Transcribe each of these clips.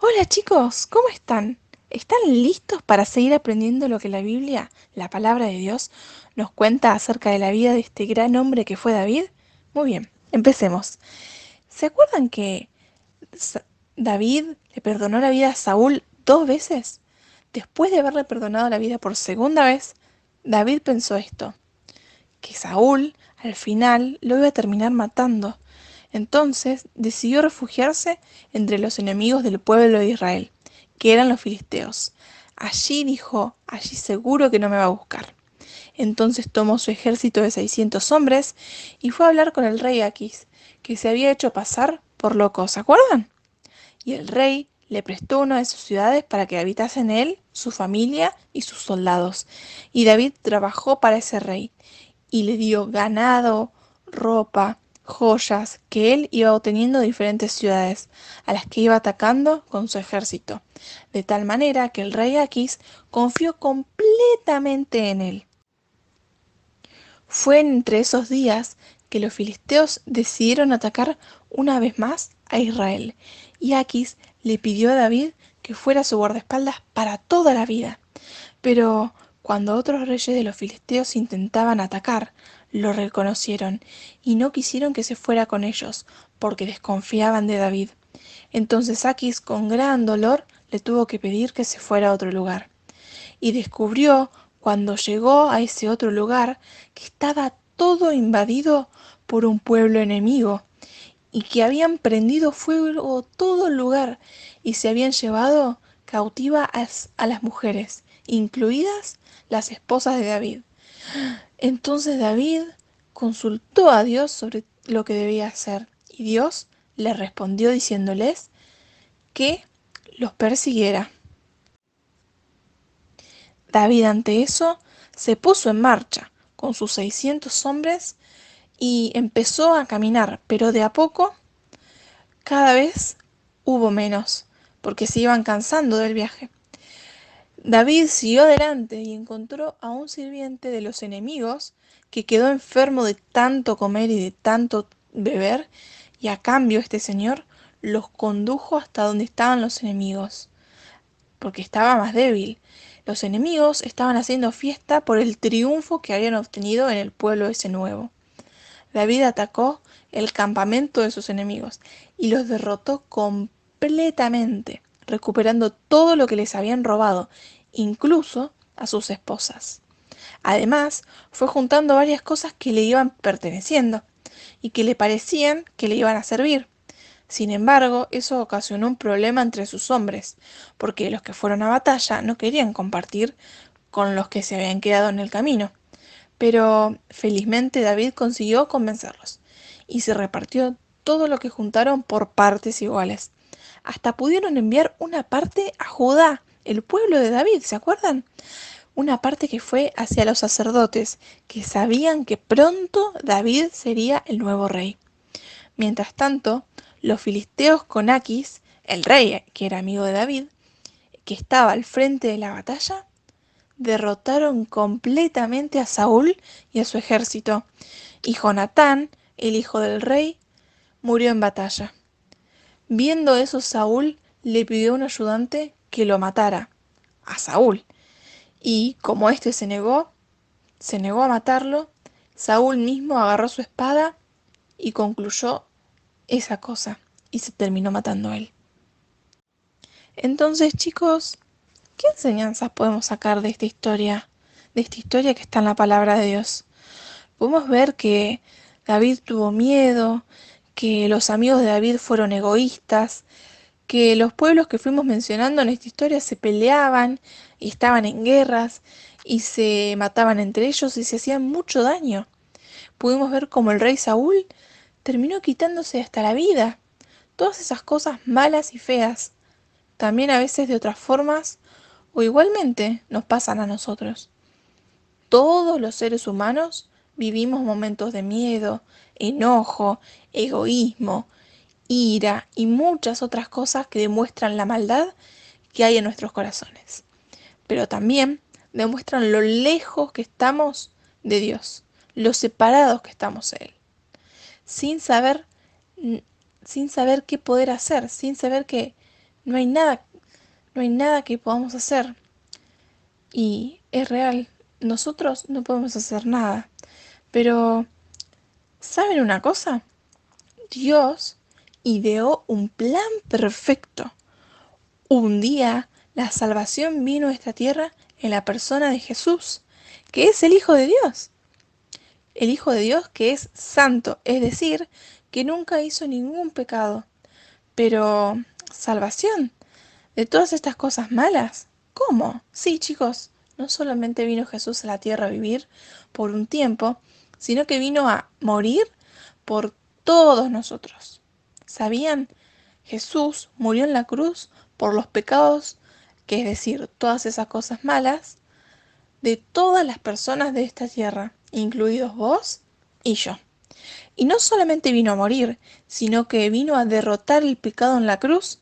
Hola chicos, ¿cómo están? ¿Están listos para seguir aprendiendo lo que la Biblia, la palabra de Dios, nos cuenta acerca de la vida de este gran hombre que fue David? Muy bien, empecemos. ¿Se acuerdan que Sa- David le perdonó la vida a Saúl dos veces? Después de haberle perdonado la vida por segunda vez, David pensó esto, que Saúl al final lo iba a terminar matando. Entonces decidió refugiarse entre los enemigos del pueblo de Israel, que eran los filisteos. Allí dijo, allí seguro que no me va a buscar. Entonces tomó su ejército de 600 hombres y fue a hablar con el rey Aquis, que se había hecho pasar por loco, ¿se acuerdan? Y el rey le prestó una de sus ciudades para que habitasen él, su familia y sus soldados. Y David trabajó para ese rey y le dio ganado, ropa, joyas que él iba obteniendo de diferentes ciudades, a las que iba atacando con su ejército, de tal manera que el rey Aquis confió completamente en él. Fue entre esos días que los filisteos decidieron atacar una vez más a Israel, y Aquis le pidió a David que fuera su guardaespaldas para toda la vida. Pero cuando otros reyes de los filisteos intentaban atacar, lo reconocieron y no quisieron que se fuera con ellos, porque desconfiaban de David. Entonces Aquis, con gran dolor, le tuvo que pedir que se fuera a otro lugar. Y descubrió, cuando llegó a ese otro lugar, que estaba todo invadido por un pueblo enemigo, y que habían prendido fuego todo el lugar, y se habían llevado cautiva a las mujeres, incluidas las esposas de David. Entonces David consultó a Dios sobre lo que debía hacer, y Dios le respondió diciéndoles que los persiguiera. David ante eso se puso en marcha con sus 600 hombres y empezó a caminar, pero de a poco cada vez hubo menos, porque se iban cansando del viaje. David siguió adelante y encontró a un sirviente de los enemigos que quedó enfermo de tanto comer y de tanto beber, y a cambio este señor los condujo hasta donde estaban los enemigos, porque estaba más débil. Los enemigos estaban haciendo fiesta por el triunfo que habían obtenido en el pueblo ese nuevo. David atacó el campamento de sus enemigos y los derrotó completamente, recuperando todo lo que les habían robado, incluso a sus esposas. Además, fue juntando varias cosas que le iban perteneciendo y que le parecían que le iban a servir. Sin embargo, eso ocasionó un problema entre sus hombres, porque los que fueron a batalla no querían compartir con los que se habían quedado en el camino. Pero felizmente David consiguió convencerlos, y se repartió todo lo que juntaron por partes iguales. Hasta pudieron enviar una parte a Judá, el pueblo de David, ¿se acuerdan? Una parte que fue hacia los sacerdotes, que sabían que pronto David sería el nuevo rey. Mientras tanto, los filisteos con Aquis, el rey que era amigo de David, que estaba al frente de la batalla, derrotaron completamente a Saúl y a su ejército, y Jonatán, el hijo del rey, murió en batalla. Viendo eso, Saúl le pidió a un ayudante que lo matara, a Saúl, y como éste se negó a matarlo, Saúl mismo agarró su espada y concluyó esa cosa, y se terminó matando a él. Entonces, chicos, ¿qué enseñanzas podemos sacar de esta historia que está en la palabra de Dios? Podemos ver que David tuvo miedo, que los amigos de David fueron egoístas, que los pueblos que fuimos mencionando en esta historia se peleaban y estaban en guerras y se mataban entre ellos y se hacían mucho daño. Pudimos ver cómo el rey Saúl terminó quitándose hasta la vida. Todas esas cosas malas y feas, también a veces de otras formas o igualmente nos pasan a nosotros. Todos los seres humanos vivimos momentos de miedo, enojo, egoísmo, ira y muchas otras cosas que demuestran la maldad que hay en nuestros corazones. Pero también demuestran lo lejos que estamos de Dios, lo separados que estamos de Él, sin saber, sin saber qué poder hacer, sin saber No hay nada, no hay nada que podamos hacer. Y es real, nosotros no podemos hacer nada. Pero, ¿saben una cosa? Dios ideó un plan perfecto. Un día, la salvación vino a esta tierra en la persona de Jesús, que es el Hijo de Dios. El Hijo de Dios que es santo, es decir, que nunca hizo ningún pecado. Pero, ¿salvación de todas estas cosas malas? ¿Cómo? Sí, chicos, no solamente vino Jesús a la tierra a vivir por un tiempo, sino que vino a morir por todos nosotros. ¿Sabían? Jesús murió en la cruz por los pecados, que es decir, todas esas cosas malas, de todas las personas de esta tierra, incluidos vos y yo. Y no solamente vino a morir, sino que vino a derrotar el pecado en la cruz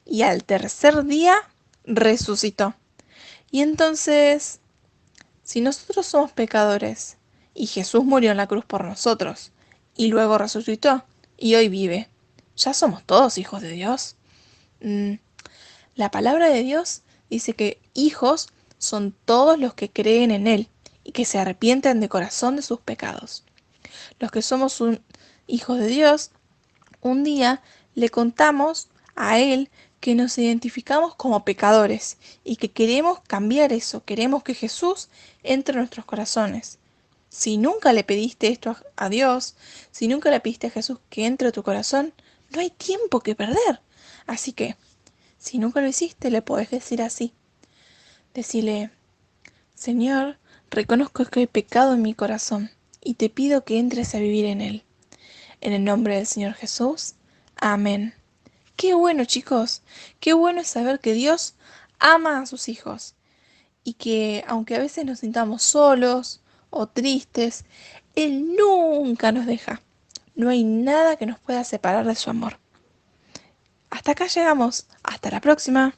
y al tercer día resucitó. Y entonces, si nosotros somos pecadores y Jesús murió en la cruz por nosotros y luego resucitó y hoy vive, ¿ya somos todos hijos de Dios? Mm, La palabra de Dios dice que hijos son todos los que creen en Él y que se arrepienten de corazón de sus pecados. Los que somos hijos de Dios, un día le contamos a Él que nos identificamos como pecadores y que queremos cambiar eso, queremos que Jesús entre en nuestros corazones. Si nunca le pediste esto a Dios, si nunca le pediste a Jesús que entre a tu corazón, no hay tiempo que perder. Así que, si nunca lo hiciste, le podés decir así. Decirle, Señor, reconozco que he pecado en mi corazón y te pido que entres a vivir en él. En el nombre del Señor Jesús. Amén. Qué bueno, chicos. Qué bueno es saber que Dios ama a sus hijos y que aunque a veces nos sintamos solos o tristes, Él nunca nos deja. No hay nada que nos pueda separar de su amor. Hasta acá llegamos. Hasta la próxima.